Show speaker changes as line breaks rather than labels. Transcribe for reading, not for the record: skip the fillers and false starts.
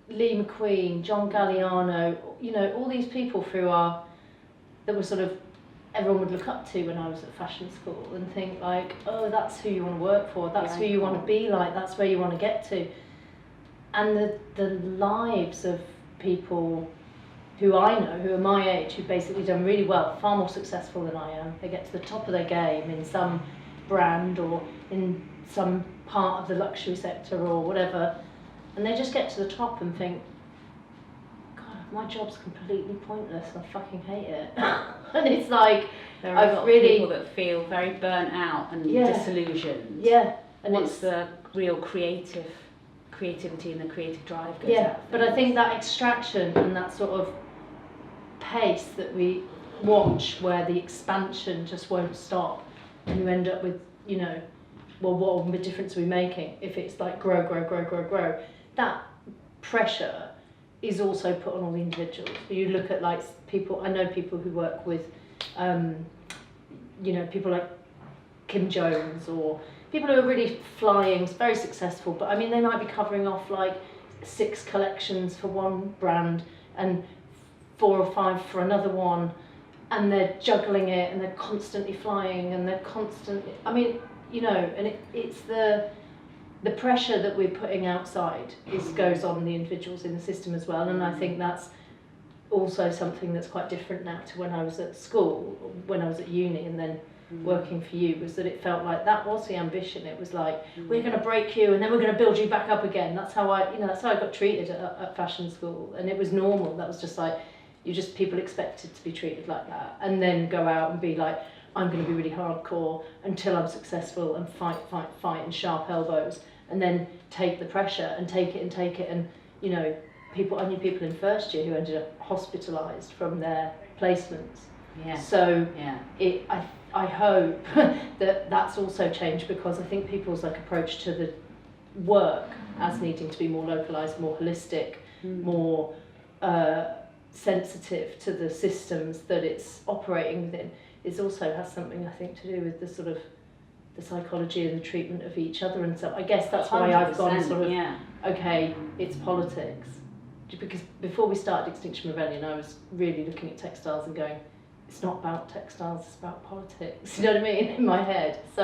Lee McQueen, John Galliano, you know, all these people that were sort of, everyone would look up to when I was at fashion school and think like, oh, that's who you want to work for, that's who you want to be like, that's where you want to get to. And the lives of people who I know, who are my age, who've basically done really well, far more successful than I am. They get to the top of their game in some brand or in some part of the luxury sector or whatever, and they just get to the top and think, God, my job's completely pointless, I fucking hate it. And it's like,
there are a lot of people that feel very burnt out and disillusioned.
Yeah.
And once the real creativity and the creative drive goes out.
But I think that extraction and that sort of pace that we watch, where the expansion just won't stop, and you end up with, you know, well, what difference are we making if it's like grow, that pressure is also put on all the individuals. You look at like people, I know people who work with, you know, people like Kim Jones, or people who are really flying, very successful, but I mean, they might be covering off like 6 collections for one brand and 4 or 5 for another one, and they're juggling it, and they're constantly flying, and they're constantly, I mean, you know, and it's the pressure that we're putting outside goes on the individuals in the system as well. And I think that's also something that's quite different now to when I was at school, when I was at uni, and then working for you, was that it felt like that was the ambition. It was like, we're going to break you and then we're going to build you back up again. That's how I, you know, that's how I got treated at fashion school, and it was normal. That was just like, people expected to be treated like that, and then go out and be like, I'm going to be really hardcore until I'm successful and fight and sharp elbows, and then take the pressure and take it, and you know, I knew people in first year who ended up hospitalised from their placements. So I hope that that's also changed, because I think people's like approach to the work as needing to be more localised, more holistic, more sensitive to the systems that it's operating within, is also has something, I think, to do with the sort of the psychology and the treatment of each other. And so I guess that's why I've gone sort of, okay, it's politics. Because before we started Extinction Rebellion, I was really looking at textiles and going, it's not about textiles, it's about politics. You know what I mean? In my head. So